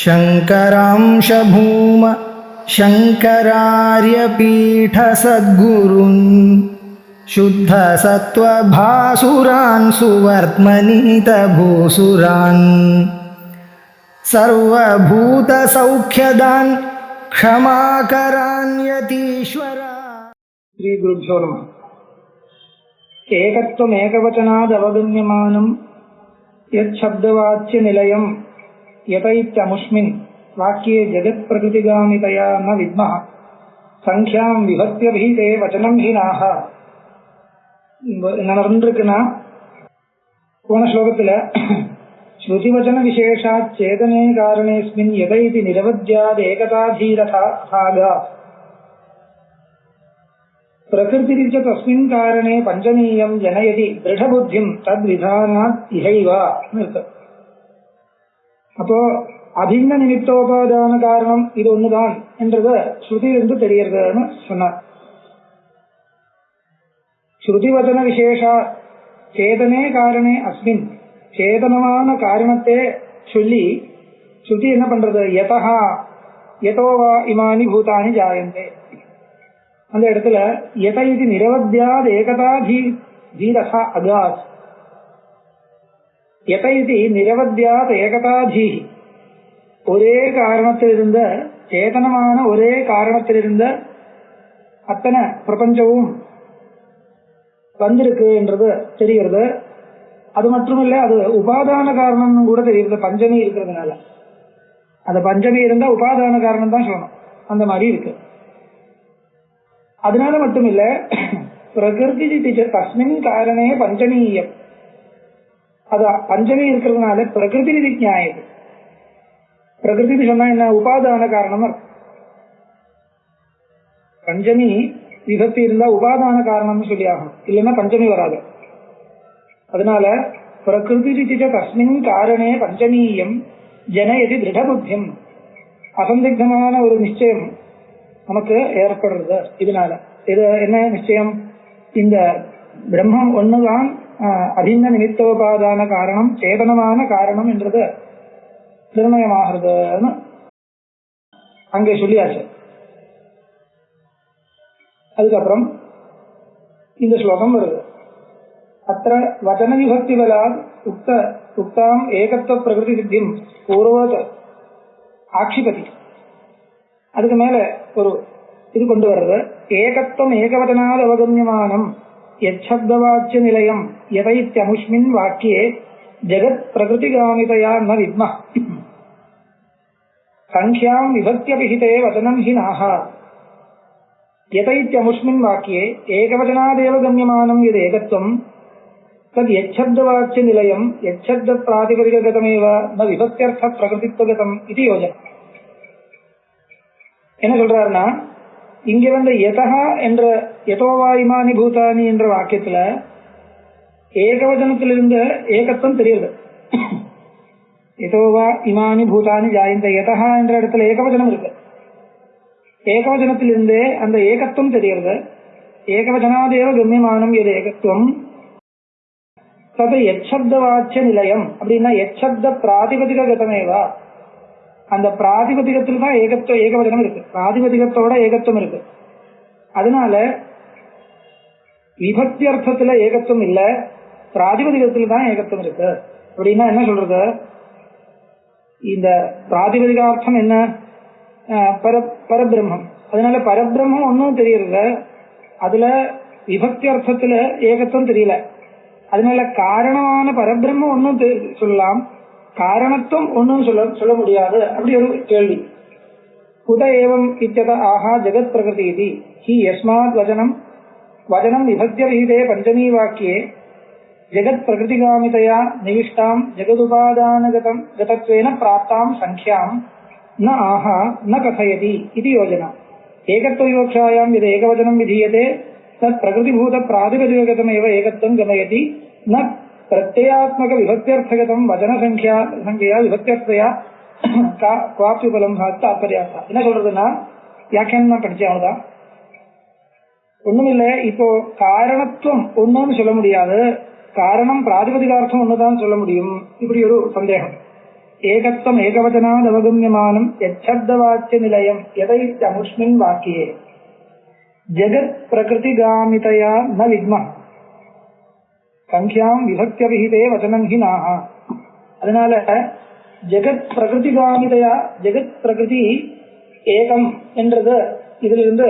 शङ्करांश भूम शङ्करार्यपीठसद्गुरून् शुद्धसत्त्वभासुरान् सुवर्त्मनीतभूसुरान् सर्वभूतसौख्यदान् क्षमाकरान् यतीश्वरा। श्री गुरुभ्यो नमः। एकत्वमेकवचनादवगम्यमानं यच्छब्दवाच्यनिलयं यतैत्यमुष्मिन् वाक्ये जगत्प्रकृतिगामितया न विद्मः संख्यां विभक्त्यभिहिते वचनं हीनाः. நடந்திருக்குன்னா போன ஸ்லோகத்துல ஸ்ருதிவச்சன விசேஷாத் சேதனே காரணேஸ்மின் எதைதி நிரவத்யாத் ஏகதாதீரதாகா பிரகிருதிரிச்ச தஸ்மின் காரணே பஞ்சமீயம் ஜனயதி திருடபுத்திம் தத்விதானாத் இஹைவா. அப்போ அபின்ன நிமித்தோபாதான காரணம் இது ஒண்ணுதான் என்றது ஸ்ருதியிலிருந்து தெரிகிறதுன்னு சொன்னார். ஸ்ருதிவச்சன விசேஷா சேதனே காரணே அஸ்மின், சேதனமான காரணத்தை சொல்லி ஸ்ருதி என்ன பண்றது, யதஹா யதோவா இமானி பூதானி ஜாயந்தே. அந்த இடத்துல யத இது நிரவத்யாத் ஏகதா தீரஹா அகாத். யத இது நிரவத்யாத் ஏகதா தீ, ஒரே காரணத்திலிருந்த சேதனமான ஒரே காரணத்திலிருந்த அத்தனை பிரபஞ்சமும் வந்திருக்கு என்றது தெரிகிறது. அது மட்டுமில்ல, அது உபாதான காரணம் கூட தெரியுது. பஞ்சமி இருக்கிறதுனால அந்த பஞ்சமி இருந்தா உபாதான காரணம் தான் சொல்லணும், அந்த மாதிரி இருக்கு. அதனால மட்டுமில்ல, பிரகிருதி தஸ்மின் காரணே பஞ்சமீயம், அது பஞ்சமி இருக்கிறதுனால பிரகிருதி நியாயம். பிரகிருதி சொன்னா என்ன, உபாதான காரணம். பஞ்சமி விபக்தி இருந்தா உபாதான காரணம்னு சொல்லி ஆகணும், இல்லைன்னா பஞ்சமி வராது. அதனால பிரகிருதி தஸ்மின் காரணே பஞ்சமீயம் ஜனயதி திருடபுத்தியம், அசந்திக்தமான ஒரு நிச்சயம் நமக்கு ஏற்படுறது. இதனால இது என்ன நிச்சயம், இந்த பிரம்மம் ஒண்ணுதான் அபின்ன நிமித்தோபாதான காரணம், சேதனமான காரணம் என்றது நிர்ணயமாகிறதுன்னு அங்கே சொல்லியாச்சு. அதுக்கப்புறம் இந்த ஸ்லோகம் வருது. அத்த வச்சன விபக்தி பலாத் உக்தாம் ஏகத்துவ பிரகிருதி சித்திம் பூர்வத் ஆக்ஷிபதி. அதுக்கு மேல ஒரு இது கொண்டு வர்றது, ஏகத்துவம் ஏகவச்சனாத் அவகம்யமானம் யச்சப்தவாச்ய நிலையம் யதைத்யமுஷ்மின் வாக்கியே ஜெகத் பிரகிருதிகாமிதயா ந வித்மஹ சங்க்யாம் விபக்த்யபிஹிதே வச்சனம் ஹினாஹ. யதைத்யமுஷ்மின் வாக்கியே ஏகவச்சனாதேவ கம்யமானம் யத் ஏகத்வம் தத் யச்சப்தவாச்ய நிலையம் யச்சப்த பிராதிபதிககதமேவ ந விபக்த்யர்த்த பிரகிருதித்வகதம் இது யோஜனை. என்ன சொல்றாருன்னா, இங்க வந்து யதஹா என்ற யதோவா இமானி பூதானி என்ற வாக்கியத்துல ஏகவச்சனத்திலிருந்து ஏகத்துவம் தெரியுது. யதோவா இமானி பூதானி ஜாயந்த, யதஹா என்ற இடத்துல ஏகவச்சனம் இருக்கு. ஏகவச்சனத்திலிருந்து அந்த ஏகத்துவம் தெரியுது. ஏகவச்சனாதேவ கம்யமானம் எது ஏகத்துவம் தது யச்சப்தவாச்ய நிலையம் அப்படின்னா யச்சப்த பிராதிபதிக கதமேவா, அந்த பிராதிபதிகத்தில் தான் ஏகவச்சனம் இருக்கு, பிராதிபதிகத்தோட ஏகத்துவம் இருக்கு. அதனால விபக்தி அர்த்தத்துல ஏகத்துவம் இல்ல, பிராதிபதிகத்தில் தான் ஏகத்துவம் இருக்கு. அப்படின்னா என்ன சொல்றது, இந்த பிராதிபதிகார்த்தம் என்ன, பரபிரம்மம். அதனால பரபிரம்மம் ஒன்னும் தெரியல, அதுல விபக்தி அர்த்தத்துல ஏகத்துவம் தெரியல. அதனால காரணமான பரபிரம்மம் ஒன்னும் சொல்லலாம், காரணத்துவம் ஒன்னும் சொல்ல முடியாது. அப்படி ஒரு கேள்வி. குத ஏவம் இத்யத ஆஹா ஜெகத் பிரகிருதி இது ஹி யஸ்மாத் வச்சனம் விபக்த்யவிஹிதே பஞ்சமீ வாக்கியே ஜெகத் பிரகிருதிகாமிதயா நிவிஷ்டாம் ஜெகதுபாதானகதம் கதத்வேன பிராப்தாம் சங்க்யாம் ந ஆஹா ந கதயதி இது யோஜனா. ஏகத்துவ விவக்ஷாயாம் இது ஏகவச்சனம் விதீயதே தத் பிரகிருதிபூத பிராதிபதிககதமேவ ஏகத்துவம் கமயதி ந பிரத்யயாத்மக விபக்தியர்த்தகதம் வச்சன சங்கையா விபக்தியர்த்தையா குவாப்யுபலம் தாற்பயார்த்தா. என்ன சொல்றதுன்னா, வியாக்கியானம் படிச்சேன், அவ்வளவுதான், ஒண்ணும் இல்லை. இப்போ காரணத்துவம் ஒண்ணுன்னு சொல்ல முடியாது, காரணம் பிராதிபதிகார்த்தம் ஒண்ணுதான் சொல்ல முடியும். இப்படி ஒரு சந்தேகம். ஏகத்வம் ஏகவச்சனாத் அவகம்யமானம் யச்சப்தவாச்சிய நிலையம் யதைத்யமுஷ்மின் வாக்கியே ஜெகத் பிரகிருதிகாமிதயா ந வித்மஹ சங்கியாம் விபக்தியபிஹிதே வச்சனம் ஹி நாஹ. அதனால ஜெகத் பிரகிருதிகாமிதயா, ஜெகத் பிரகிருதி ஏகம் என்றது இதிலிருந்து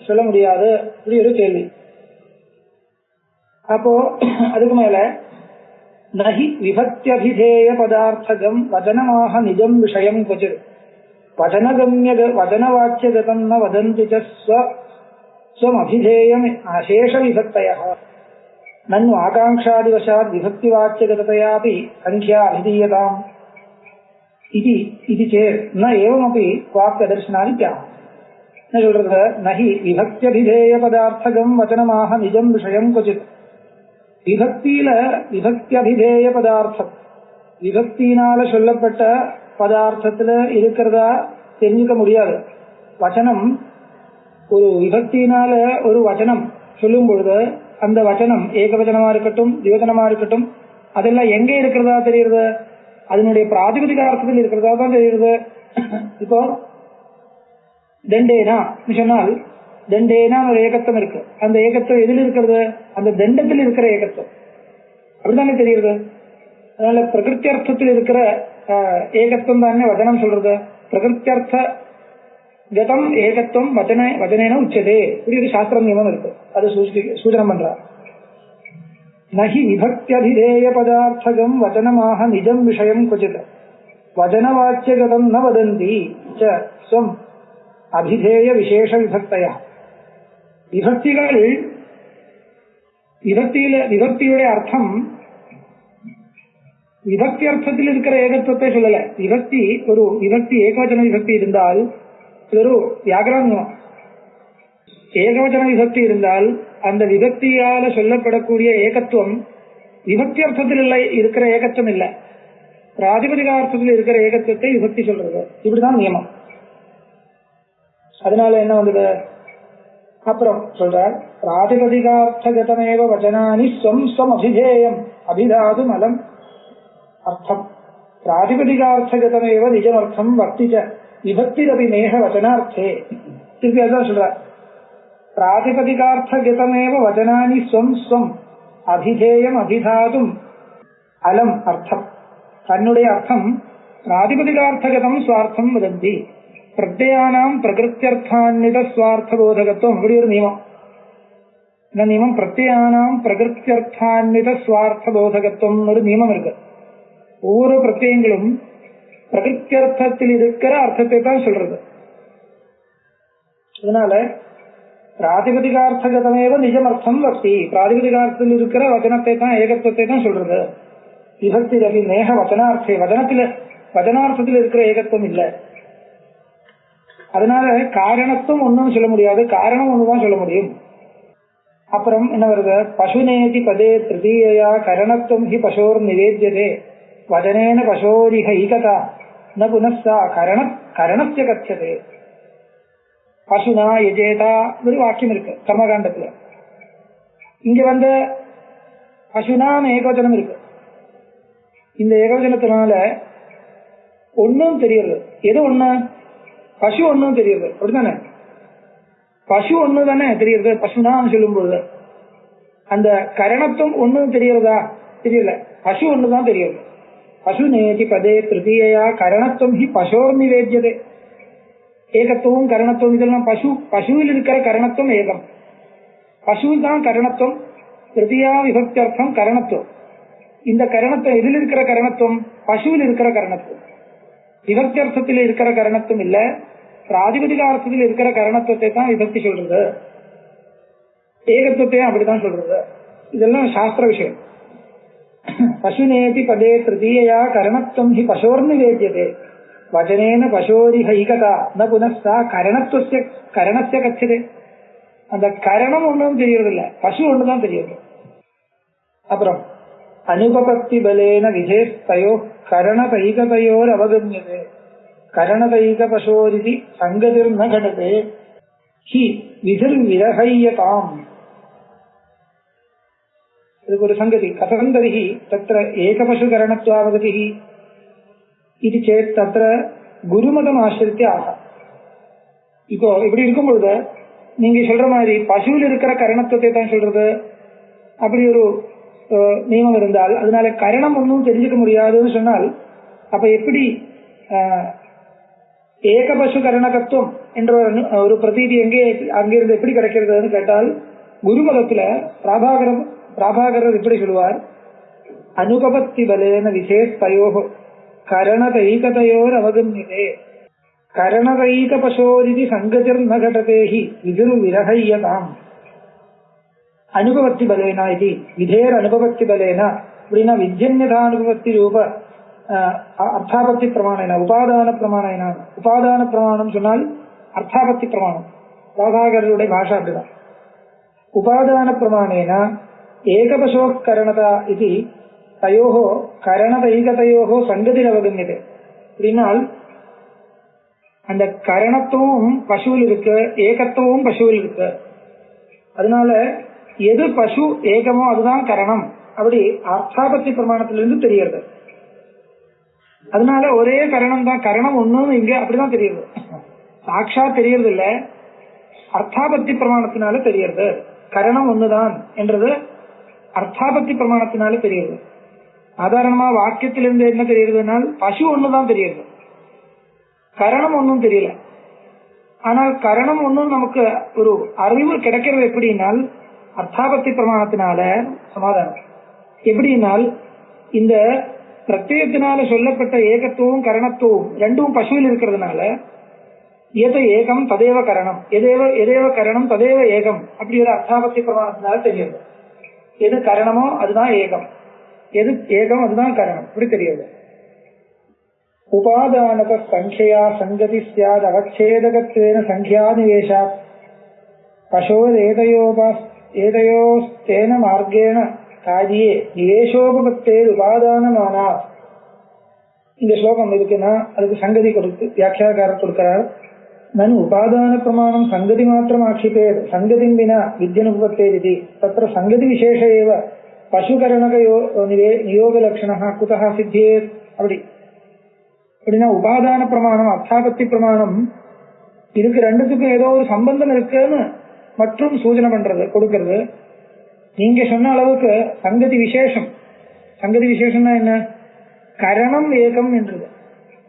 சொல்ல முடியாது. இப்படி ஒரு கேள்வி. அப்போ அதுக்கு மேல நஹி விபக்தியபிதேய பதார்த்தகம் வச்சனமாக நிஜம் விஷயம் கொச்சித் வச்சனகம்ய வச்சனவாச்சியகதம் ந வதந்தி ச ஸ்வமபிதேயம் அசேஷ விபக்தயः நன்னு ஆகாங்காதிவசாத் விபக்திவாச்சியகதயாபி சங்க்யா அபிதீயதாம் இது சேத் ந ஏவமபி வாக்யதர்சனாதி தியாகம். என்ன சொல்றது? நஹி விபக்தியபிதேய பதார்த்தகம் வச்சனமாக நிஜம் விஷயம் கொச்சித். விபக்தியில விபக்தியபிதேய பதார்த்தம், விபக்தியினால சொல்லப்பட்ட பதார்த்தத்துல இருக்கிறதா தெரிஞ்சுக்க முடியாது. வச்சனம் ஒரு விபக்தியினால ஒரு வச்சனம் சொல்லும் பொழுது அந்த வச்சனம் ஏகவச்சனமா இருக்கட்டும் திவச்சனமா இருக்கட்டும் அதெல்லாம் எங்க இருக்கிறதா தெரியுது? அதனுடைய பிராதிபதிக அர்த்தத்தில் இருக்கிறதா தான் தெரியுது. இப்போ தண்டேனா சொன்னால் தண்டேனா ஒரு ஏகத்துவம் இருக்கு. அந்த ஏகத்துவம் எதில் இருக்கிறது? அந்த தண்டத்தில் இருக்கிற ஏகத்துவம். அப்படித்தானே தெரியுது. அதனால பிரகிருத்தியர்த்தத்தில் இருக்கிற ஏகத்துவம் தானே வச்சனம் சொல்றது. பிரகிருத்தியர்த்த கதம் ஏகத்துவம் வச்சனேன உச்சதே. இப்படி ஒரு சாஸ்திர நியமம் இருக்கு. அது சூச்சனம் பண்றார். நஹி விபக்தியபிதேய பதார்த்தகம் வச்சனமாக நிஜம் விஷயம் கொச்சித் வச்சனவாச்சியகதம் ந வதந்தி ச ஸ்வம் அபிதேய விசேஷ விபக்தயா. விபக்திகள் விபக்தியுடைய அர்த்தம் விபக்தி அர்த்தத்தில் இருக்கிற ஏகத்துவத்தை சொல்லல. விபக்தி ஒரு விபக்தி ஏகவச்சன விபக்தி இருந்தால் ஒரு வியாகரணம். ஏகவச்சன விபக்தி இருந்தால் அந்த விபக்தியால சொல்லப்படக்கூடிய ஏகத்துவம் விபக்தி அர்த்தத்தில் இல்லை இருக்கிற ஏகத்துவம் இல்லை. பிராதிபதிகார்த்தத்தில் இருக்கிற ஏகத்துவத்தை விபக்தி சொல்றது. இப்படிதான் நியமம். அதனால என்ன வந்தது? அப்புறம் சொல்றார் பிராதிபதிகார்த்தகதமேவ வச்சனானி ஸ்வம் ஸ்வம் அபிதேயம் அபிதாதும் அலம் அர்த்தம் பிராதிபதிகார்த்தகதமேவ நிஜமர்த்தம் வக்திச்ச விபக்திரபி நேஹ வச்சனார்த்தே. திருப்பி அதான் சொல்றார் பிராதிபதிகார்த்தகதமேவ வச்சனானி ஸ்வம் ஸ்வம் அபிதேயம் அபிதாதும் அலம் அர்த்தம். தன்னுடைய அர்த்தம் பிராதிபதிகார்த்தகதம் ஸ்வார்த்தம் வதந்தி பிரத்யானாம் பிரகிருத்தியர்த்தான்வித ஸ்வார்த்த போதகத்துவம். இப்படி ஒரு நியமம். இந்த நியமம் பிரத்யானாம் பிரகிருத்தியர்த்தான்வித ஸ்வார்த்த போதகத்துவம் ஒரு நியமம் இருக்கு. ஒவ்வொரு பிரத்யங்களும் பிரகிருத்தியர்த்தத்தில் இருக்கிற அர்த்தத்தை தான் சொல்றது. அதனால பிராதிபதிகார்த்தகதமேவ நிஜமர்த்தம் வக்தி. பிராதிபதிகார்த்தத்தில் இருக்கிற வச்சனத்தை தான் ஏகத்துவத்தை தான் சொல்றது. விபக்தி ரவி நேக வச்சனார்த்தே. வச்சனார்த்தத்தில் இருக்கிற ஏகத்துவம் இல்லை. அதனால காரணத்துவம் ஒன்னும் சொல்ல முடியாது. காரணம் ஒண்ணுதான் சொல்ல முடியும். அப்புறம் என்ன வருது? பசுநேதி பதே திருதீயா கரணத்துவம் ஹி பசோர் நிவேத்தியதே வதனேன பசோரிஹ ஈகதா ந புனஸ்ஸா கரணஸ்ய கச்சதே. பசுனா யஜேதா ஒரு வாக்கியம் இருக்கு கர்மகாண்டத்துல. இங்க வந்த பசுனான்னு ஏகவச்சனம் இருக்கு. இந்த ஏகவச்சனத்தினால ஒன்னும் தெரியுது. எது ஒண்ணு? பசு ஒன்னும் தெரியுது. அப்படித்தானே? பசு ஒண்ணு தானே தெரியுது பசுனான்னு சொல்லும் போது. அந்த கரணத்துவம் ஒன்னும் தெரியறதா? தெரியல. பசு ஒண்ணுதான் தெரியுது. பசு நேதி பதே திருதீயா கரணத்துவம் ஹி பசோர் நிவேத்தியதே. ஏகத்துவம் கரணத்துவம் இதெல்லாம் பசுவில் இருக்கிற கரணத்துவம் ஏகம். பசு தான் கரணத்துவம். திருதியா விபக்தியர்த்தம் கரணத்துவம். இந்த கரணத்துவம் எதில் இருக்கிற கரணத்துவம்? பசுவில் இருக்கிற கரணத்துவம். விபக்தியர்த்தத்தில் இருக்கிற கரணத்துவம் இல்ல. பிராதிபதிகார்த்தத்தில் இருக்கிற கரணத்துவத்தை தான் விபக்தி சொல்றது. ஏகத்துவத்தையும் அப்படித்தான் சொல்றது. இதெல்லாம் சாஸ்திர விஷயம். பசுநேதி பதே திருதீயா கரணத்துவம் ஹி பசோர்னு வேத்தியதே வச்சனேன பசோரி ஹைகதா ந புனஸ்ஸா கரணஸ்ய கச்சதே. அந்த கரணம் ஒன்றும் தெரியறதில்ல. பசு ஒண்ணுதான் தெரியுது. அப்புறம் அனுபபக்தி பலேன விதேஸ்தயோ கரணதைகதையோர் அவகமியதே கரணதைக பசோரிதி சங்கதிர் ந கடதே ஹி விதிர் விரஹையதாம். இதுக்கு ஒரு சங்கதி. கதந்தரிஹி தத்ர ஏகபசு கரணத்வாவகதிஹி. இது சேத் தத்திர குருமதம் ஆசிரித்தே ஆக. இப்போ இப்படி இருக்கும் பொழுது நீங்க சொல்ற மாதிரி பசுவில் இருக்கிற கரணத்துவத்தை தான் சொல்றது, அப்படி ஒரு நியமம் இருந்தால் அதனால கரணம் ஒன்றும் தெரிஞ்சுக்க முடியாதுன்னு சொன்னால் அப்ப எப்படி ஏக பசு கரணகத்துவம் என்ற ஒரு பிரதீதி அங்கிருந்து எப்படி கிடைக்கிறதுன்னு கேட்டால், குருமதத்துல பிராபாகரர் எப்படி சொல்லுவார், அனுபவத்தி பலேன விசேஷயோர் கரணதைகதையோர் அவகம்யதே கரணதைக பசோரிதி சங்கதிர் நகடதேஹி விதிரு விரகையதாம். அனுபவத்தி பலேனா இது விதேர் அனுபவத்தி பலேனா அப்படின்னா வித்யன்யதா அனுபவத்தி ரூப அர்த்தாபத்தி பிரமாணம், உபாதான பிரமாணம். உபாதான பிரமாணம் சொன்னால் அர்த்தாபத்தி பிரமாணம், பிராபாகருடைய பாஷா அப்படிதான். உபாதான பிரமாணேன ஏகபசோ கரணதா இது தயோஹோ கரணதைகதையோஹோ சங்கதி அவகம்யதே. அப்படின்னால் அந்த கரணத்துவம் பசுவில் இருக்கு, ஏகத்துவம் பசுவில் இருக்கு. அதனால எது பசு ஏகமோ அதுதான் கரணம், அப்படி அர்த்தாபத்தி பிரமாணத்திலிருந்து தெரிகிறது. அதனால ஒரே கரணம் தான், கரணம் ஒண்ணுன்னு இங்க அப்படிதான் தெரியுது. சாட்சா தெரியறது இல்ல, அர்த்தாபத்தி பிரமாணத்தினால தெரியுது. கரணம் ஒண்ணுதான் என்றது அர்த்தாபத்தி பிரமாணத்தினால தெரியுது. சாதாரணமா வாக்கியத்திலிருந்து என்ன தெரியுதுனால் பசு ஒண்ணுதான் தெரியுது, கரணம் ஒன்னும் தெரியல. ஆனால் கரணம் ஒன்னும் நமக்கு ஒரு அறிவு கிடைக்கிறது எப்படின்னால் அர்த்தாபத்தி பிரமாணத்தினால. சமாதானம் எப்படின்னால் இந்த பிரத்யத்தினால சொல்லப்பட்ட ஏகத்துவம் கரணத்துவம் ரெண்டும் பசுவில் இருக்கிறதுனால எத ஏகம் ததேவ கரணம், எதேவ கரணம் ததேவ ஏகம் அப்படி ஒரு அர்த்தாபத்தி பிரமாணத்தினால தெரியுது. எது கரணமோ அதுதான் ஏகம், எது ஏகம் அதுதான் கரணம், இப்படி தெரியுது. உபாதானக சங்கையா சங்கதி ஸ்யாத் அவச்சேதகத்வேன சங்கியாநிவேஷாத் பசோதேதயோஸ்தேன மார்க்கேண காரியே நிவேஷோபத்தேர் உபாதானமானா. இந்த ஸ்லோகம் இருக்குன்னா அதுக்கு சங்கதி கொடுத்து வியாக்கியாகாரர் கொடுக்கிறார். நன் உபாதான பிரமாணம் சங்கதி மாத்திரம் ஆட்சிப்பேர் சங்கதிம் வினா வித்யனுபத்தேர் இது தத்திர சங்கதி விசேஷ ஏவ பசுகரணகயோ நியோக லட்சணா குதஹ சித்தியேத். அப்படி அப்படின்னா உபாதான பிரமாணம் அர்த்தாபத்தி பிரமாணம் இதுக்கு ரெண்டுத்துக்கும் ஏதோ ஒரு சம்பந்தம் இருக்குன்னு மற்றும் சூச்சனை பண்றது கொடுக்கறது. நீங்க சொன்ன அளவுக்கு சங்கதி விசேஷம், சங்கதி விசேஷம்னா என்ன, கரணம் ஏகம் என்றது.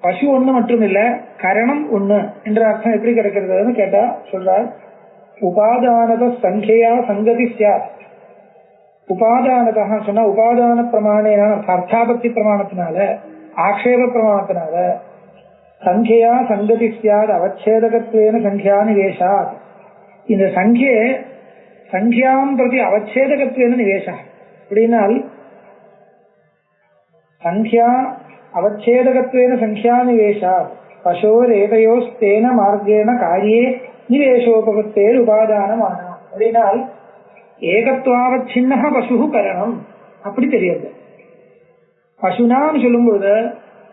பசு ஒண்ணு மட்டும் இல்ல, கரணம் ஒண்ணு என்ற அர்த்தம் எப்படி கிடைக்கிறதுன்னு கேட்டா சொல்றார், உபாதானத சங்கையா சங்கதி ஸ்யாத். உபாதானதா சொன்னா உபாதான பிரமாணேன அர்த்தாபத்தி பிரமாணத்தினால ஆக்ஷேப பிரமாணத்தினால சங்கையா சங்கதி ஸ்யாத் அவச்சேதகத்வேன சங்கியாநிவேஷாத். இந்த சங்கியாம் பிரதி அவச்சேதகத்வேன நிவேஷா அப்படின்னால் சங்கியா அவச்சேதகத்வேன சங்கியாநிவேஷாத் பசோரேதயோஸ்தேன மார்க்கேண காரியே நிவேஷோபகத்தேர் உபாதானமான. அப்படின்னால் ஏகத்வாவச்சின்ன பசு கரணம் அப்படி தெரியுது. பசுனான்னு சொல்லும்போது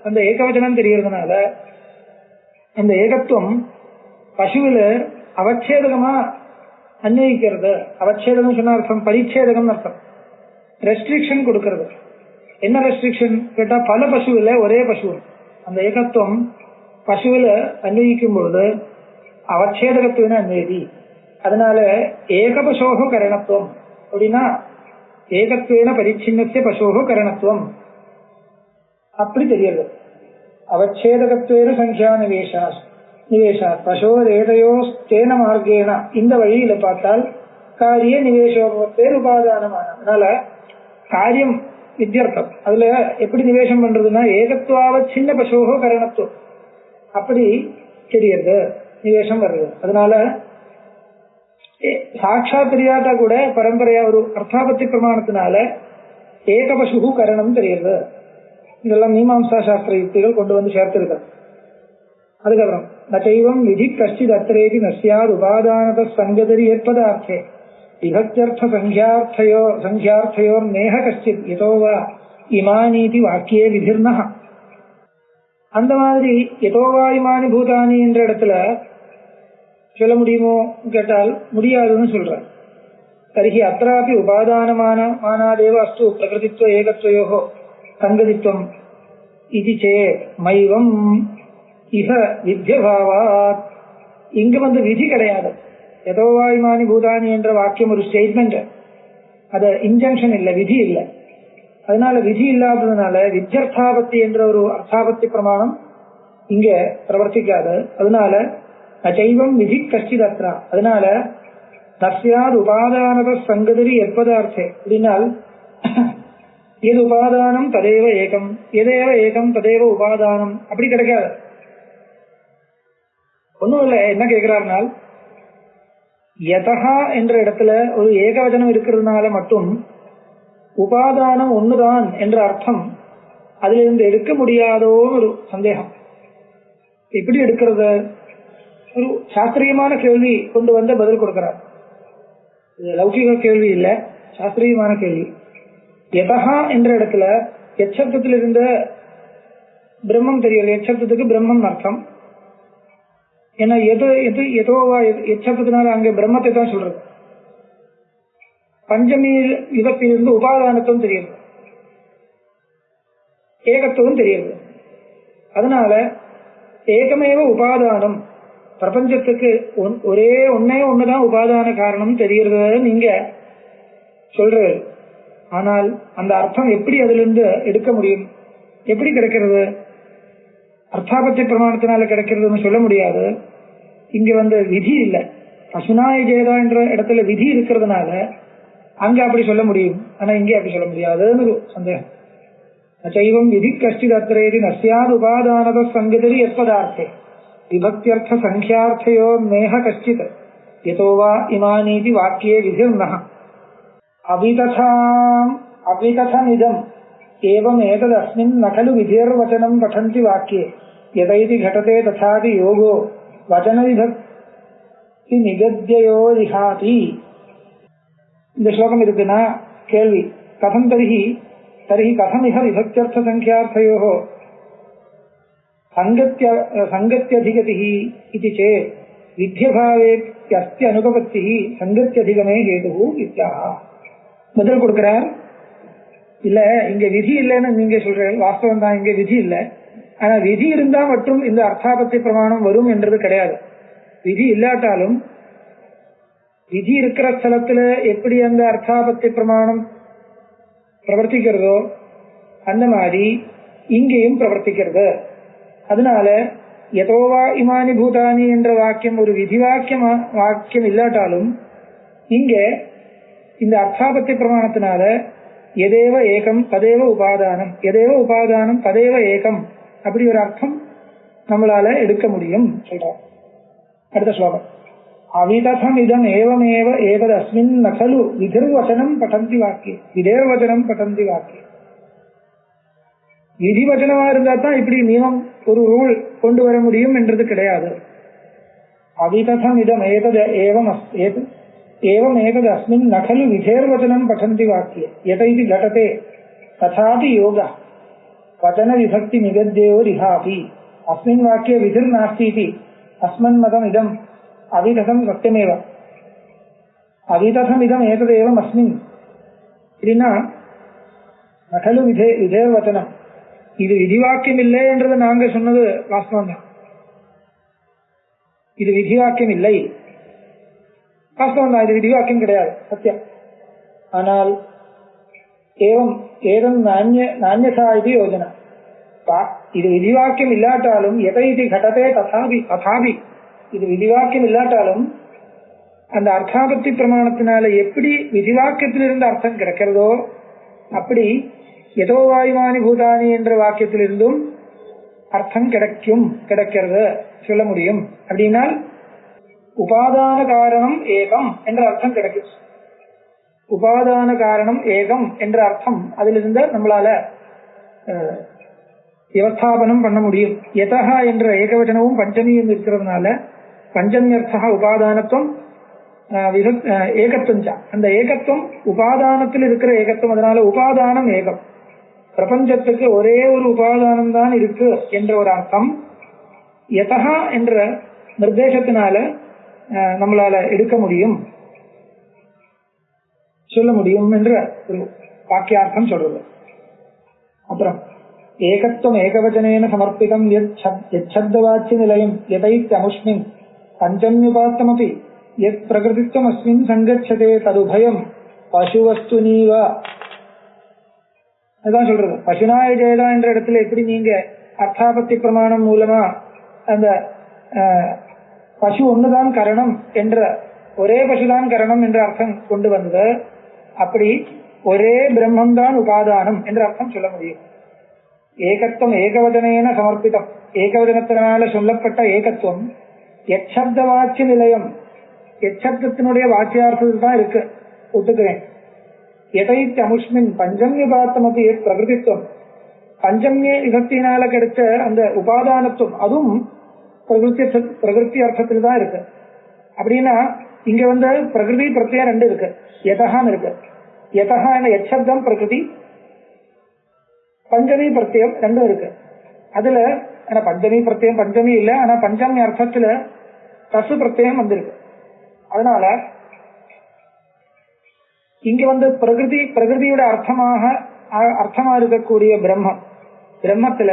அந்த ஏகவச்சனம் தெரியறதுனால அந்த ஏகத்துவம் பசுவில அவச்சேதகமா அன்வயிக்கிறது. அவச்சேதகம் சொன்ன அர்த்தம் பரிச்சேதகம் அர்த்தம், ரெஸ்ட்ரிக்ஷன் கொடுக்கறது. என்ன ரெஸ்ட்ரிக்ஷன் கேட்டா பல பசுவில ஒரே பசு அந்த ஏகத்துவம் பசுவில அன்வயிக்கும் பொழுது அவச்சேதகத்துவன அன்வயதி. அதனால ஏகபசோக கரணத்துவம் அப்படின்னா ஏகத்துவேன பரிச்சின்னத்திய பசோக கரணத்துவம் அப்படி தெரியுது. அவச்சேதகத்துவேன சங்கியா நிவேஷா பசோரேதயோஸ்தேன மார்க்கேன இந்த வழியில பார்த்தால் காரிய நிவேஷோபத்தேர் உபாதானமான. அதனால காரியம் வித்தியர்த்தம். அதுல எப்படி நிவேஷம் பண்றதுன்னா ஏகத்துவாவ சின்ன பசோகோ கரணத்துவம் அப்படி தெரியுது, நிவேஷம் வருது. அதனால சாட்சா தெரியாட்டா கூட பரம்பரையா ஒரு அர்த்தாபத்தி பிரமாணத்தினால ஏக பசு கரணம் தெரியுது. இதெல்லாம் மீமாம்சா சாஸ்திர யுக்திகள் கொண்டு வந்து சேர்த்திருக்க. அதுக்கப்புறம் நைவம் விதி கஷ்டித் அத்திரேதி நஸ்யாத் உபாதானத சங்கதரி ஏற்பதார்த்தே விபக்தியர்த்த சங்கியார்த்தயோர் நேஹ கஷ்டித் யதோவா இமானீதி வாக்கியே விதிர்ண. அந்த மாதிரி யதோவா இமானி பூதானி என்ற இடத்துல சொல்ல முடியுமோ கேட்டால் முடியாதுன்னு சொல்ற. தர்ஹி அत्रापि உபாதானமானாதேவ அஸ்து பிரகிருதித்வ ஏகத்வயோஹ சங்கதித்வம் இது சேத் மைவம் இஹ வித்யபாவாத். இங்க விதி கிடையாது. யதோவாயுமானி பூதானி என்ற வாக்கியம் ஒரு ஸ்டேட்மெண்ட், அது இன்ஜங்ஷன் இல்லை, விதி இல்லை. அதனால விதி இல்லாததுனால வித்யர்த்தாபத்தி என்ற ஒரு அர்த்தாபத்தி பிரமாணம் இங்க பிரவர்த்திக்காது. அதனால அச்சைவம் விதி கஷ்டிதத்ரா. அதனால தஸ்யாது உபாதானத சங்கதரி எப்பதார்த்தே அப்படின்னால் எது உபாதானம் ததேவ ஏகம், எதேவ ஏகம் ததேவ உபாதானம் அப்படி கிடைக்காது. ஒன்றும் இல்லை. என்ன கேட்கிறார்னால் யதஹா என்ற இடத்துல ஒரு ஏகவச்சனம் இருக்கிறதுனால மட்டும் உபாதானம் ஒண்ணுதான் என்ற அர்த்தம் அதிலிருந்து எடுக்க முடியாதோன்னு ஒரு சந்தேகம். எப்படி எடுக்கிறது? ஒரு சாஸ்திரியமான கேள்வி கொண்டு வந்த பதில் கொடுக்கிறார். லௌகிக கேள்வி இல்ல, சாஸ்திரியமான கேள்வி. யதஹா என்ற இடத்துல எச்சப்தத்தில் இருந்த பிரம்மம் தெரியல. எச்சப்தத்துக்கு பிரம்மம் அர்த்தம். ஏன்னா எதோவா எச்சப்தத்தினால அங்க பிரம்மத்தை தான் சொல்றது. பஞ்சமி விபத்திலிருந்து உபாதானத்துவம் தெரியுது, ஏகத்துவம் தெரியுது. அதனால ஏகமேவ உபாதானம், பிரபஞ்சத்துக்கு ஒரே ஒண்ணுதான் உபாதான காரணம் தெரிகிறது நீங்க சொல்றது. ஆனால் அந்த அர்த்தம் எப்படி அதுல இருந்து எடுக்க முடியும்? எப்படி கிடைக்கிறது? அர்த்தாபத்தி பிரமாணத்தினால கிடைக்கிறதுன்னு சொல்ல முடியாது. இங்க விதி இல்லை. பசுனாய் ஜேதா என்ற இடத்துல விதி இருக்கிறதுனால அங்க அப்படி சொல்ல முடியும், ஆனா இங்கே அப்படி சொல்ல முடியாதுன்னு ஒரு சந்தேகம். அச்சைவம் விதி கஷ்டித் அத்திரேதி நஸ்யாது உபாதானத சங்கதரி எப்பதார்த்தே விபக்தியர்த்த சங்கியார்த்தயோ மேக கஷ்டித் யதோவா இமானீதி வாக்கியே விதிர்நஹ அவிததமிதம் ஏவம் ஏததஸ்மின் ந கலு விதிர்வச்சனம் படந்தி வாக்கியே யதைதி கடதே ததாதி யோகோ வச்சன விபக்தி நிகத்யயோ ரிஹாதி. இந்த ஸ்லோகம் இருக்குன்னா கேள்வி கதம் தரிஹி கதம் இஹ விபக்தியர்த்த சங்கியார்த்தயோஹ சங்கத்யதிகதிஹ இதி சேத் வித்யபாவேத்யஸ்ய அனுபவத்திஹ சங்கத்யதிகமே ஹேதுஹு இத்யாஹ. பதில் கொடுக்கிறார். இல்ல இங்க விதி இல்லைன்னு நீங்க சொல்ற வாஸ்தவம் தான், இங்க விதி இல்லை. ஆனா விதி இருந்தா மட்டும் இந்த அர்த்தாபத்தி பிரமாணம் வரும் என்றது கிடையாது. விதி இல்லாட்டாலும் விதி இருக்கிற ஸ்தலத்துல எப்படி அந்த அர்த்தாபத்தி பிரமாணம் பிரவர்த்திக்கிறதோ அந்த மாதிரி இங்கேயும் பிரவர்த்திக்கிறது. அதனால யதோவா இமானி பூதானி என்ற வாக்கியம் ஒரு விதி வாக்கியம் இல்லாட்டாலும் இங்க இந்த அர்த்தாபத்தி பிரமாணத்தினால எதேவ ஏகம் ததேவ உபாதானம், எதேவ உபாதானம் ததேவ ஏகம் அப்படி ஒரு அர்த்தம் நம்மளால எடுக்க முடியும் சொல்றார். அடுத்த ஸ்லோகம் அவிததம் இதம் ஏவமேவ ஏததஸ்மின் ந கலு விதிர்வச்சனம் படந்தி வாக்கியே விதேர்வச்சனம் படந்தி வாக்கியே. விதிவச்சனமா இருந்தா தான் இப்படி நியமம் ஒரு ரூல் கொண்டு வர முடியும் என்றது கிடையாது. அவிததம் இதம் ஏவம் ஏததஸ்மின் ந கலு விதேர்வச்சனம் படந்தி வாக்கியே யதைதி கடதே ததாதி யோக வச்சன விபக்தி நிகத்யோ ரிஹாபி அஸ்மின் வாக்கிய விதிர் நாஸ்தி அஸ்மன் மதம் இதம் அவிததம் சத்தியமேவ அவிததம் இதம் ஏததேவம் அஸ்மின் அப்படின்னா நகலு விதேர்வச்சனம் இது விதிவாக்கியம் இல்லை என்றது நாங்க சொன்னது வாஸ்தவம் தான். இது விதிவாக்கியம் இல்லை, வாஸ்தவம் தான், இது விதிவாக்கியம் கிடையாது, சத்தியம். ஆனால் ஏவம் ஏதம் நான்யதா இது யோஜனா, இது விதிவாக்கியம் இல்லாட்டாலும் எதை இது கடதே ததாபி இது விதிவாக்கியம் இல்லாட்டாலும் அந்த அர்த்தாபத்தி பிரமாணத்தினால எப்படி விதிவாக்கியத்திலிருந்து அர்த்தம் கிடைக்கிறதோ அப்படி எதோ வாயுமானி பூதானி என்ற வாக்கியத்திலிருந்தும் அர்த்தம் கிடைக்கிறது சொல்ல முடியும். அப்படின்னால் உபாதான காரணம் ஏகம் என்ற அர்த்தம் கிடைக்கும். உபாதான காரணம் ஏகம் என்ற அர்த்தம் அதிலிருந்து நம்மளால வியவஸ்தாபனம் பண்ண முடியும். யதஹ என்ற ஏகவச்சனமும் பஞ்சமியும் இருக்கிறதுனால பஞ்சமியர்த்தா உபாதானத்துவம் ஏகத்துவம். அந்த ஏகத்துவம் உபாதானத்தில் இருக்கிற ஏகத்துவம், அதனால உபாதானம் ஏகம். பிரபஞ்சத்துக்கு ஒரே ஒரு உபாதானம் தான் இருக்கு என்ற ஒரு அர்த்தம் யதஹ என்ற நிர்தேசத்தினால நம்மளால எடுக்க முடியும், சொல்ல முடியும் என்ற ஒரு வாக்கியார்த்தம் சொல்றது. அப்புறம் ஏகத்துவம் ஏகவச்சனேன சமர்ப்பிதம் யச்சப்தவாச்ய நிலையம் யதைத்யமுஷ்மின் பஞ்சம்யுபாத்தமபி யத் பிரகிருதித்வம் அஸ்மின் சங்கச்சதே ததுபயம் பசுவஸ்துனீவ. அதுதான் சொல்றது. பசுநாய ஜெயதா என்ற இடத்துல எப்படி நீங்க அர்த்தாபத்தி பிரமாணம் மூலமா அந்த பசு ஒண்ணுதான் கரணம் என்ற ஒரே பசுதான் கரணம் என்ற அர்த்தம் கொண்டு வந்தது, அப்படி ஒரே பிரம்மம்தான் உபாதானம் என்ற அர்த்தம் சொல்ல முடியும். ஏகத்துவம் ஏகவதனேன சமர்ப்பிதம், ஏகவதனத்தினால சொல்லப்பட்ட ஏகத்துவம் எச்சப்த வாச்சிய நிலையம், எச்சப்தத்தினுடைய வாச்சியார்த்தத்தில் தான் இருக்கு, ஒத்துக்கிறேன். எதைத் அமுஷ்மின் பஞ்சம்யுபாத்தமபி பிரகிருதித்துவம், பஞ்சமிய விபக்தியினால கிடைச்ச அந்த உபாதானத்துவம் அதுவும் பிரகிருதி அர்த்தத்தில் தான் இருக்கு. அப்படின்னா இங்க வந்து பிரகிருதி பிரத்யம் ரெண்டு இருக்கு, யதகான்னு இருக்கு. யதகா என்ற எச்சப்தம் பிரகிருதி, பஞ்சமி பிரத்யம் ரெண்டும் இருக்கு. அதுல ஆனா பஞ்சமி பிரத்யம் பஞ்சமி இல்லை, ஆனா பஞ்சமி அர்த்தத்துல தசு பிரத்யம் வந்திருக்கு. அதனால இங்க வந்து பிரகிருதியோட அர்த்தமா இருக்கக்கூடிய பிரம்மத்துல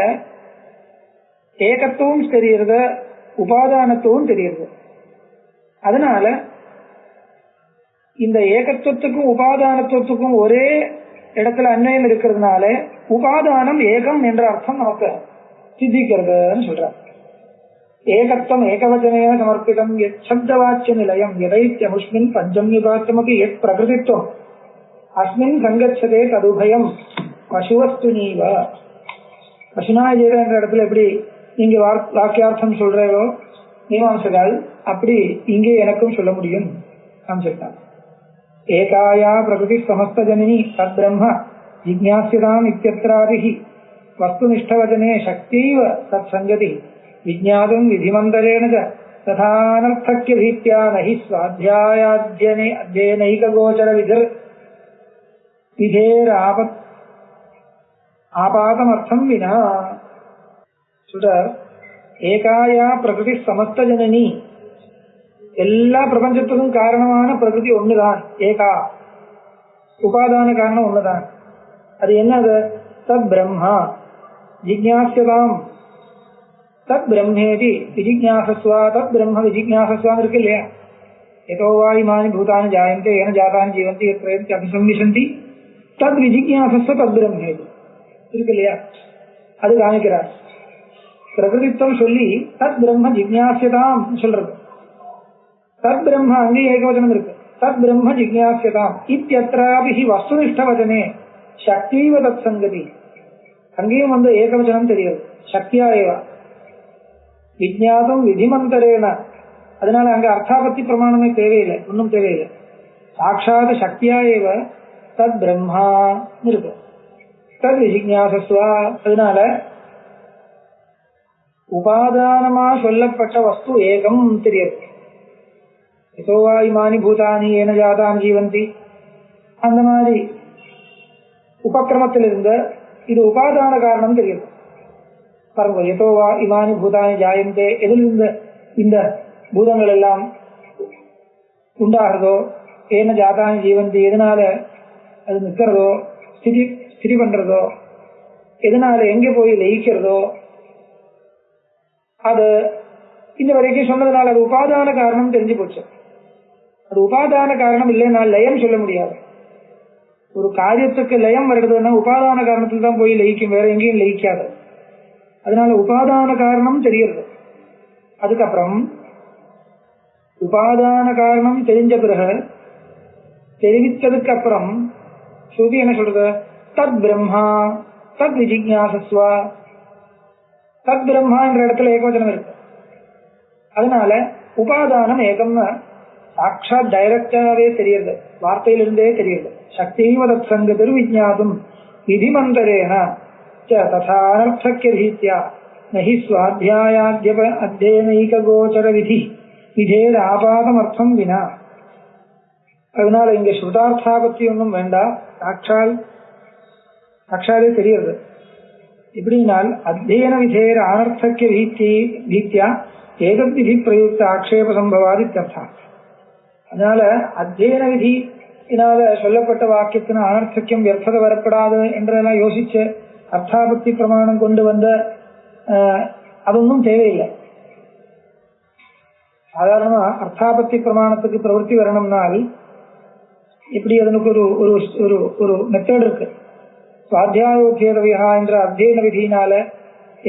ஏகத்துவம் தெரியுறது, உபாதானத்துவம் தெரியுது. அதனால இந்த ஏகத்துவத்துக்கும் உபாதானத்துவத்துக்கும் ஒரே இடத்துல அன்வயம் இருக்கிறதுனால உபாதானம் ஏகம் என்ற அர்த்தம் நமக்கு சித்திக்கிறதுன்னு சொல்ற. ஏகத்துவம் ஏகவச்சனேன சமர்ப்பிதம் யச்சப்தவாச்சிய நிலையம் யதைத்யமுஷ்மின் பஞ்சம்யுபாத்தமபி யத் பிரகிருதித்வம் அஸ்மின் சங்கச்சதே ததுபயம் பசுவஸ்துனீவ. பசுநாய ஜெயதா என்ற இடத்துல எப்படி நீங்க வாக்கியார்த்தம் சொல்றீங்களோ மீமாம்சகால், அப்படி இங்கே எனக்கும் சொல்ல முடியும் சொல்லிட்டான். ஏகாயா பிரகிருதி சமஸ்த ஜனனி தத் பிரம்ம ஜிக்ஞாஸ்யதாம் இத்யத்ராதிஹி வஸ்துனிஷ்டவச்சனே சக்திவ தத் சங்கதி விஜ்ஞாதும் விதிமந்தரேண ததானர்த்தக்ய பீத்யா நஹி ஸ்வாத்யாயாத்யனே அத்யேனைக கோச்சர விதேர் ஆபாதமர்த்தம் வினா. ஏகாயா பிரகிருதி சமஸ்த ஜனனி, எல்லா பிரபஞ்சத்துக்கும் காரணமான பிரகிருதி ஒண்ணுதான், ஏகா, உபாதான காரணம் ஒண்ணுதான். அது என்னது? தத் பிரம்மா ஜிக்ஞாஸ்யதாம் தத் பிரம்மேதி விஜிக்ஞாசஸ்வா, தத் பிரம்ம விஜிக்ஞாசஸ்வான்னு இருக்கு இல்லையா? எதோ வா இமானி பூதானி ஜாயந்தே ஏன ஜாதானி ஜீவந்தி எத்ரேந்தி அபிசம்விசந்தி தத் விஜிக்ஞாசஸ்வ தத் பிரம்மேதி இருக்கு இல்லையா? அது காமிக்கிறார். பிரகிருதித்துவம் சொல்லி தத் பிரம்ம ஜிக்ஞாஸ்யதாம் சொல்றது. தத் பிரம்ம அங்கே ஏகவச்சனம் இருக்கு, தத் பிரம்ம ஜிக்ஞாஸ்யதாம் இத்யத்ராபிஹி வஸ்துனிஷ்டவச்சனே சக்திவ தத் சங்கதி. அங்கேயும் வந்து ஏகவச்சனம் தெரியுது, சக்தியா ஏவா விஜ்ஞாதம் விதிமந்தரேன. அதனால அங்க அர்த்தாபத்தி பிரமாணமே தேவையில்லை, ஒன்னும் தேவையில்லை. சாட்சாத் சக்தியா ஏவ தத் பிரம்மா இருக்கு, தத் விஜிக்ஞாசஸ்வா. அதனால உபாதானமா சொல்லப்பட்ட வஸ்து ஏகம் தெரியுது. எதோவா இமானி பூதானி ஏன ஜாதாம் ஜீவந்தி, அந்த மாதிரி உபக்கிரமத்திலிருந்து இது உபாதான காரணம் தெரியுது. பாருங்க, எதோவா இமானி பூதானி ஜாயந்தே, எதிலிருந்து இந்த பூதங்கள் எல்லாம் உண்டாகிறதோ, ஏன ஜாதானி ஜீவந்தி எதனால அது நிற்கிறதோ, ஸ்திதி பண்றதோ, எதனால எங்க போய் லயிக்கிறதோ, அது இந்த வரைக்கும் சொன்னதுனால அது உபாதான காரணம் தெரிஞ்சு போச்சு. அது உபாதான காரணம் இல்லைன்னா லயம் சொல்ல முடியாது. ஒரு காரியத்துக்கு லயம் வருதுன்னா உபாதான காரணத்தில் தான் போய் லயிக்கும், வேற எங்கேயும் லயிக்காது. அதனால உபாதான காரணம் தெரியுது. அதுக்கப்புறம் உபாதான காரணம் தெரிஞ்ச பிறகு, தெரிவித்ததுக்கு அப்புறம் ஸ்ருதி என்ன சொல்றது? தத் பிரம்மா தத் விஜிக்ஞாசஸ்வா. தத் பிரம்மா என்ற இடத்துல ஏகவச்சனம் இருக்கு. அதனால உபாதானம் ஏகம்னு சாட்சாத் டைரக்டாவே தெரியுது, வார்த்தையிலிருந்தே தெரியுது. சக்திவ தத் சங்கதிர் விஜ்ஞாதும் விதிமந்தரேன ததானர்த்தக்ய ரீத்யா நஹி ஸ்வாத்யாயாத்யப அத்யேனைக கோச்சர விதேர் ஆபாதமர்த்தம் வினா. அதனால இங்க ஸ்ருதார்த்தாபத்தி ஒன்றும் வேண்டாம், சாட்சாதே தெரியுது. எப்படினால் அத்தியன விதேர் அனர்த்தக்ய ரீத்யா ஏதத் விதி பிரயுக்த ஆக்ஷேப சம்பவாதி தர்த்தா. அதனால அத்தியன விதியினால சொல்லப்பட்ட வாக்கியத்தின அனர்த்தக்கியம் வியர்த்தத வரப்படாது என்றெல்லாம் யோசிச்சு அர்த்தாபத்தி பிரமாணம் கொண்டு வந்த அதொன்னும் தேவையில்லை. சாதாரணமா அர்த்தாபத்தி பிரமாணத்துக்கு பிரவருத்தி வரணும்னால் இப்படி அதனுக்கு ஒரு மெத்தட் இருக்கு. சுவாத்தியாயோத்தியதவியா என்ற அத்தியன விதியினால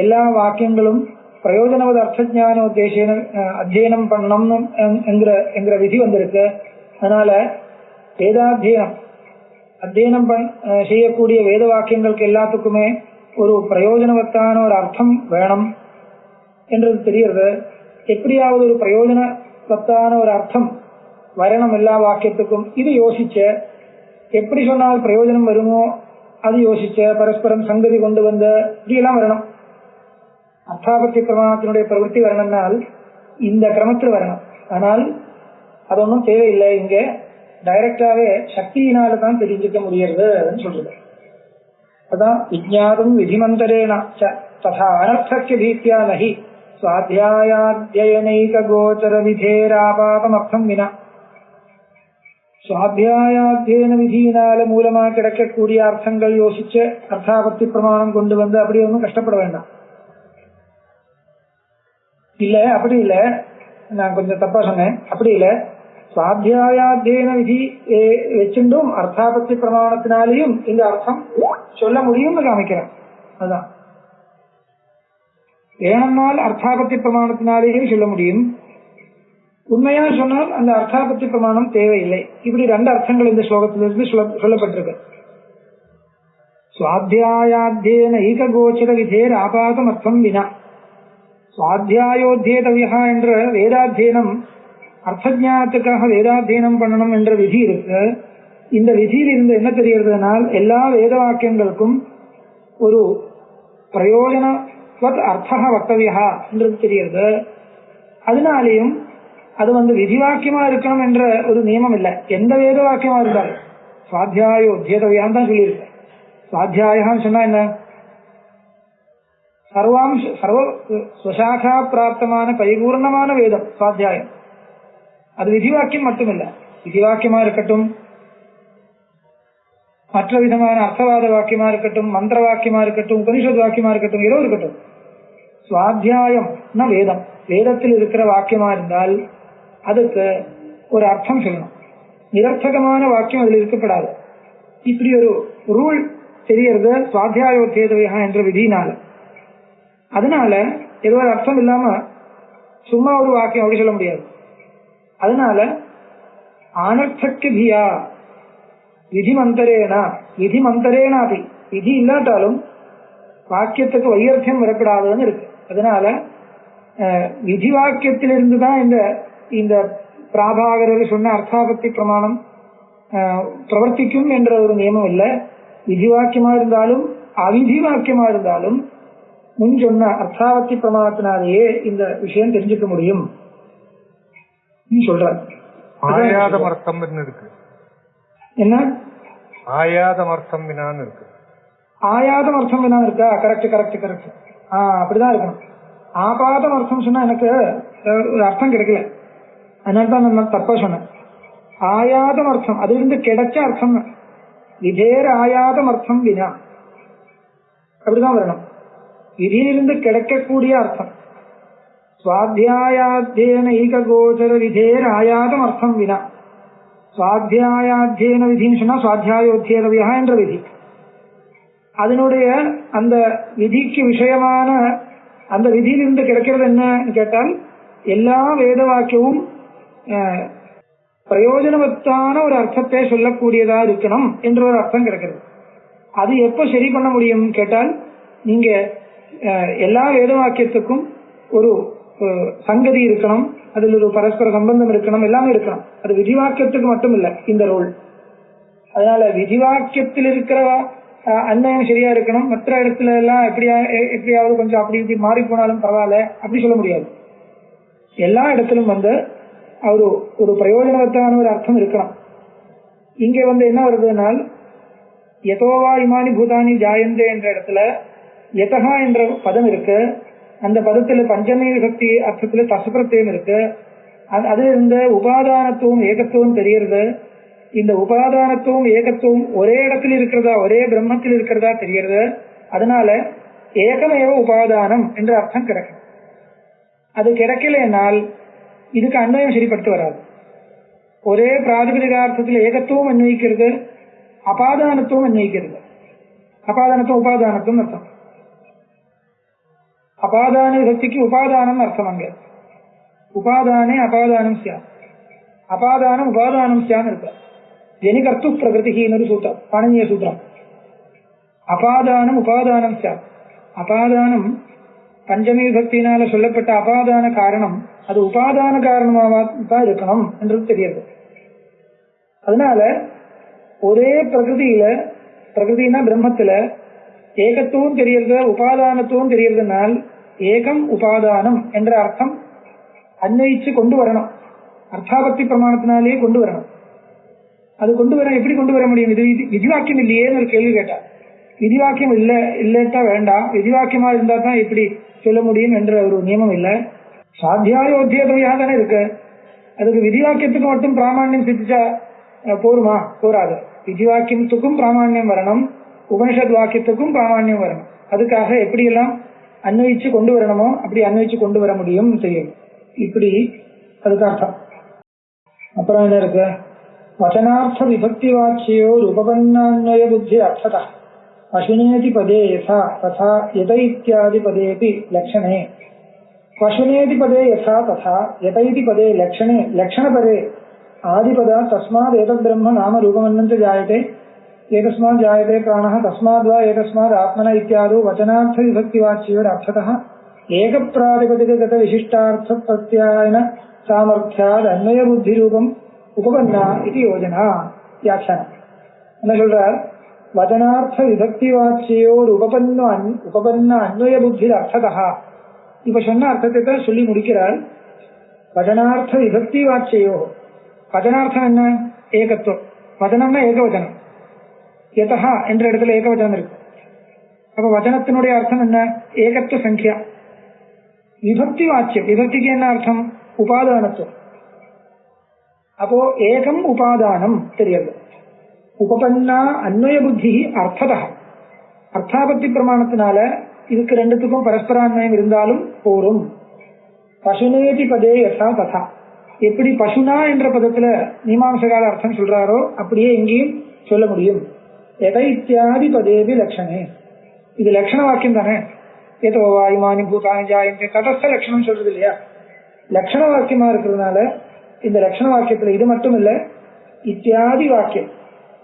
எல்லா வாக்கியங்களும் பிரயோஜனவத அர்த்தஜானோத்தேசேன அத்தியனம் பண்ணணும் என்கிற விதி வந்திருக்கு. அதனால அத்தியனம் செய்யக்கூடிய வேத வாக்கியங்களுக்கு எல்லாத்துக்குமே ஒரு பிரயோஜனவத்தான ஒரு அர்த்தம் வேணும் என்றது தெரிகிறது. எப்படியாவது ஒரு பிரயோஜனவத்தான ஒரு அர்த்தம் வரணும் எல்லா வாக்கியத்துக்கும். இது யோசிச்ச எப்படி சொன்னால் பிரயோஜனம் வருமோ அது யோசிச்ச பரஸ்பரம் சங்கதி கொண்டு வந்த இப்படியெல்லாம் வரணும். அர்த்தாபத்தி பிரமாணத்தினுடைய பிரவருத்தி வரணும்னால் இந்த கிரமத்தில் வரணும். ஆனால் அது ஒன்றும் தேவையில்லை. இங்க டைரக்டாவே சக்தியினால தான் தெரிஞ்சுக்க முடியறது சொல்றது. அதான் விஜ்ஞாதும் விதிமந்தரேன ததா அனர்த்தக்ய பீத்யா நஹி சுவாத்தியாயாத்யயனைக கோச்சர விதேராபாபமர்த்தம் வினா. சுவாத்தியாயாத்தியன விதியினால மூலமா கிடைக்கக்கூடிய அர்த்தங்கள் யோசிச்சு அர்த்தாபத்தி பிரமாணம் கொண்டு வந்து அப்படி ஒன்றும் கஷ்டப்பட வேண்டாம். இல்ல அப்படி இல்ல, நான் கொஞ்சம் தப்பா சொன்னேன். அப்படி இல்ல, சுவாத்தியாயாத்தியன விதி வச்சுட்டும் அர்த்தாபத்தி பிரமாணத்தினாலையும் இந்த அர்த்தம் சொல்ல முடியும்னு காமிக்கிறேன். அதுதான் வேணும்னால் அர்த்தாபத்தி பிரமாணத்தினாலேயும் சொல்ல முடியும். உண்மையா சொன்னால் அந்த அர்த்தாபத்தி பிரமாணம் தேவையில்லை. இப்படி ரெண்டு அர்த்தங்கள் இந்த ஸ்லோகத்திலிருந்து சொல்லப்பட்டிருக்கு. சுவாத்தியாயாத்தியன ஈக கோச்சர விதேர் ஆபாதம் அர்த்தம் வினா. சுவாத்தியாயோத்தியதவியா என்ற வேதாத்தியனம் அர்த்தஜானத்துக்காக வேதாத்தியனம் பண்ணணும் என்ற விதி இருக்கு. இந்த விதியில் இருந்து என்ன தெரிகிறதுனால் எல்லா வேத வாக்கியங்களுக்கும் ஒரு பிரயோஜன அர்த்த வக்தவியா என்றது தெரிகிறது. அதனாலேயும் அது விதிவாக்கியமா இருக்கணும் என்ற ஒரு நியமம் இல்லை. எந்த வேத வாக்கியமா இருந்தாலும் சுவாத்தியாயோத்தியதவியான்னு தான் சொல்லியிருக்கு. சுவாத்தியாயான்னு சொன்னா என்ன, சர்வ ஸ்வசாகா பிராப்தமான பரிபூர்ணமான வேதம் சுவாத்தியாயம். அது விதிவாக்கியம் மட்டுமில்ல, விதிவாக்கியமா இருக்கட்டும், மற்ற விதமான அர்த்தவாத வாக்கியமா இருக்கட்டும், மந்திர வாக்கியமா இருக்கட்டும், உபனிஷத் வாக்கியமா இருக்கட்டும், ஏதோ இருக்கட்டும். சுவாத்தியாயம் வேதம், வேதத்தில் இருக்கிற வாக்கியமா இருந்தால் அதுக்கு ஒரு அர்த்தம் சொல்லணும். நிரர்த்தகமான வாக்கியம் அதில் இருக்கப்படாது. இப்படி ஒரு ரூல் தெரியறது சுவாத்தியாயோத்தியதவியா என்ற விதியினால. அதனால ஏதோ ஒரு அர்த்தம் இல்லாம சும்மா ஒரு வாக்கியம் அப்படி சொல்ல முடியாது. அதனால ஆனர்த்தக்கு பியா விதிமந்தரேனா அப்படி விதி இல்லாட்டாலும் வாக்கியத்துக்கு வையர்த்தியம் வரப்படாதுன்னு இருக்கு. அதனால விதி வாக்கியத்திலிருந்து தான் இந்த பிராபாகரர் சொன்ன அர்த்தாபத்தி பிரமாணம் பிரவர்த்திக்கும் என்ற ஒரு நியமம் இல்லை. விதி வாக்கியமா இருந்தாலும் அவிதி வாக்கியமா இருந்தாலும் முன் சொன்ன அர்த்தாபத்தி பிரமாணத்தினாலேயே இந்த விஷயம் தெரிஞ்சுக்க முடியும் சொல்றார். ஆயாதமர்த்தம் இருக்கு. என்ன ஆயாதமர்த்தம் வினான்னு இருக்கு. ஆயாதம் அர்த்தம் வினா இருக்கா? Correct correct correct. அப்படிதான் இருக்கணும். ஆபாதம் அர்த்தம் சொன்னா எனக்கு ஒரு அர்த்தம் கிடைக்கல, அதனால்தான் நான் தப்பா சொன்னேன். ஆயாதம் அர்த்தம் அதிலிருந்து கிடைச்ச அர்த்தம் விதேர் ஆயாதம் அர்த்தம் வினா அப்படிதான் வரணும். விதியிலிருந்து கிடைக்கக்கூடிய அர்த்தம் சுவாத்தியாயாத்தியன ஈக கோச்சர விதேர் ஆயாதம் அர்த்தம் வினா. சுவாத்தியாயாத்தியன விதின்னு சொன்னா சுவாத்தியாயோத்தியதவியா என்ற விதி. அதனுடைய அந்த விதிக்கு விஷயமான அந்த விதியிலிருந்து கிடைக்கிறது என்னன்னு கேட்டால் எல்லா வேத வாக்கியமும் பிரயோஜனவத்தான ஒரு அர்த்தத்தை சொல்லக்கூடியதா இருக்கணும் என்ற ஒரு அர்த்தம் கிடைக்கிறது. அது எப்போ சரி பண்ண முடியும் கேட்டால் நீங்க எல்லா வேத வாக்கியத்துக்கும் ஒரு சங்கதி இருக்கணும், அதில் ஒரு பரஸ்பர சம்பந்தம் இருக்கணும், எல்லாமே இருக்கணும். அது விதிவாக்கியத்துக்கு மட்டும் இல்லை இந்த ரோல். அதனால விதிவாக்கியத்தில் இருக்கிற அன்வயம் சரியா இருக்கணும். மற்ற இடத்துல எல்லாம் எப்படியாவது கொஞ்சம் அப்படி இப்படி மாறி போனாலும் பரவாயில்ல அப்படி சொல்ல முடியாது. எல்லா இடத்திலும் ஒரு பிரயோஜனவத்தான ஒரு அர்த்தம் இருக்கணும். இங்க என்ன வருதுனால் யதோவா இமானி பூதானி ஜாயந்தே என்ற இடத்துல யதகா என்ற பதம் இருக்கு. அந்த பதத்துல பஞ்சமி விபக்தி அர்த்தத்துல தசப்பிரத்தியம் இருக்கு. அதுல இருந்த உபாதானத்துவம் ஏகத்துவம் தெரிகிறது. இந்த உபாதானத்துவம் ஏகத்துவம் ஒரே இடத்தில் இருக்கிறதா, ஒரே பிரம்மத்தில் இருக்கிறதா தெரிகிறது. அதனால ஏகமேவ உபாதானம் என்ற அர்த்தம் கிடைக்கும். அது கிடைக்கலைனால் இதுக்கு அன்வயம் சரிப்பட்டு வராது. ஒரே பிராதிபதிகார்த்தத்தில் ஏகத்துவம் அன்வயிக்கிறது, அபாதானத்துவம் அன்வயிக்கிறது. அபாதானத்துவம் உபாதானத்துவம் அர்த்தம். அபாதான விபக்திக்கு உபாதானம் அர்த்தம். அங்க உபாதானே அபாதானம் சியா, அபாதானம் உபாதானம் சியான்னு இருக்க. ஜனிகர்த்து பிரகிருதின்னு சூத்திரம், பாணினிய சூத்திரம். அபாதானம் உபாதானம் சியா. அபாதானம் பஞ்சமி விபக்தியினால சொல்லப்பட்ட அபாதான காரணம் அது உபாதான காரணமாக தான் இருக்கணும் என்றது தெரியுது. அதனால ஒரே பிரகிருதினா பிரம்மத்துல ஏகத்துவம் தெரியறது, உபாதானத்துவம் தெரியறதுனால் ஏகம் உபாதானம் என்ற அர்த்தம் அன்வயிச்சு கொண்டு வரணும். அர்த்தாபக்தி பிரமாணத்தினாலேயே கொண்டு வரணும். அது கொண்டு வர எப்படி கொண்டு வர முடியும்? இது விதிவாக்கியம் இல்லையேன்னு ஒரு கேள்வி கேட்டா, விதிவாக்கியம் இல்லட்டா வேண்டாம், விதிவாக்கியமா இருந்தா தான் எப்படி சொல்ல முடியும் என்ற ஒரு நியமம் இல்லை. சாத்தியாயோத்தியதையா தானே இருக்கு. அதுக்கு விதிவாக்கியத்துக்கு மட்டும் பிராமணியம் சித்திச்சா போருமா? போராது. விதிவாக்கியத்துக்கும் பிராமணியம் வரணும், உபனிஷத் வாக்கியத்துக்கும் பிராமணியம் வரணும். அதுக்காக எப்படியெல்லாம் அன்வயிச்சு கொண்டு வரணுமோ அப்படி அன்வயிச்சு கொண்டு வர முடியும் தெரியும். இப்படி அதுக்கு அர்த்தம். அப்புறம் என்ன இருக்கு? வச்சனார்த்த விபக்தி வாச்சியோ உபபன்னான்வய புத்தி அர்த்ததா பசுனேதி பதே யதா ததா யத இத்யாதி பதேபி லக்ஷணே. பசுனேதி பதே யதா ததா யத இதி பதே லக்ஷணே லக்ஷணபதே ஆதிபதா தஸ்மாத் ஏதத் பிரம்ம நாம ரூபமன்னம் ஜாயதே ஏதஸ்மாத் ஜாயதே பிராணः தஸ்மாத் வா ஏதஸ்மாத் ஆத்மன இத்யாதோ வச்சனார்த்த விபக்தி வாச்சியோர் அர்த்ததः ஏக பிராதிபதிககத விசிஷ்டார்த்த பிரத்யாயன சாமர்த்தியாத் அன்வய புத்தி ரூபம் உபபன்னா இது யோஜனா. வியாக்கியானம் என்ன சொல்றார்? வச்சனார்த்த விபக்தி வாச்சியோர் உபபன்ன அன்வய புத்தி அர்த்ததா. இப்ப சொன்ன அர்த்தத்தை தான் சொல்லி முடிக்கிறார். வச்சனார்த்த விபக்தி வாச்சியோ, வச்சனார்த்தம் என்ன? ஏகத்துவம். வச்சனம்னா ஏகவச்சனம். யதா என்ற இடத்துல ஏகவச்சனம் இருக்கு. அப்ப வச்சனத்தினுடைய அர்த்தம் என்ன? ஏகத்துவ சங்கியா. விபக்தி வாச்சியம், விபக்திக்கு என்ன அர்த்தம்? உபாதானத்துவம். அப்போ ஏகம் உபாதானம் தெரியாது. உபபன்னா அன்வய புத்தி அர்த்ததா. அர்த்தாபத்தி பிரமாணத்தினால இதுக்கு ரெண்டுத்துக்கும் பரஸ்பரான்வயம் இருந்தாலும் போரும். பசுனேதி பதே யதா ததா. எப்படி பசுனா என்ற பதத்துல மீமாம்சகால அர்த்தம் சொல்றாரோ அப்படியே இங்கேயும் சொல்ல முடியும். எதை இத்தியாதி பதேபி லட்சணே. இது லட்சண வாக்கியம் தானே. ஏதோ வாயுமானி பூதானி ஜாயந்தே தடஸ்த லட்சணம் சொல்றது இல்லையா? லட்சண வாக்கியமா இருக்கிறதுனால இந்த லட்சண வாக்கியத்துல இது மட்டும் இல்ல, இத்தியாதி வாக்கியம்.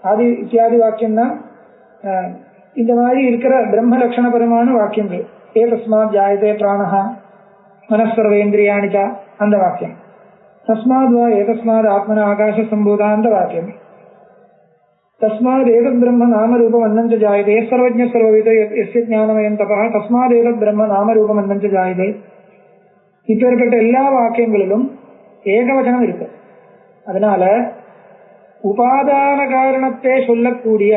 ஆதி இத்தியாதி வாக்கியம்னா இந்த மாதிரி இருக்கிற பிரம்ம லட்சணபரமான வாக்கியங்கள். ஏதஸ்மாத் ஜாயதே பிராணஹ மனஸ்சர்வேந்திரியாணிச்சா அந்த வாக்கியம். தஸ்மாத் வா ஏதஸ்மாத் ஆத்மன ஆகாச சம்பூதா அந்த வாக்கியம். தஸ்மாத் ஏதத் பிரம்ம நாமரூபம் அன்னஞ்ச ஜாயதே சர்வஜ்ஞ சர்வவித எஸ்ய ஞானமயம் தபஹ தஸ்மாத் ஏதத் பிரம்ம நாமரூபம் அன்னஞ்ச ஜாயதே. இப்பேற்பட்ட எல்லா வாக்கியங்களிலும் ஏகவச்சனம் இருக்கு. அதனால உபாதான காரணத்தை சொல்லக்கூடிய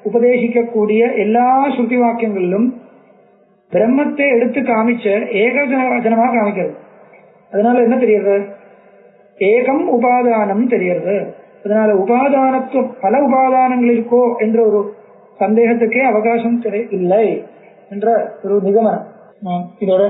உபதேசிக்கக்கூடிய எல்லா ஸ்ருதி வாக்கியங்களிலும் பிரம்மத்தை எடுத்து காமிச்ச ஏகவச்சனமா காமிக்கிறது. அதனால என்ன தெரியுது? ஏகம் உபாதானம் தெரியுது. அதனால உபாதானத்துவம் பல உபாதானங்கள் இருக்கோ என்ற ஒரு சந்தேகத்துக்கே அவகாசம் இல்லை என்ற ஒரு நிகமனம் இதோட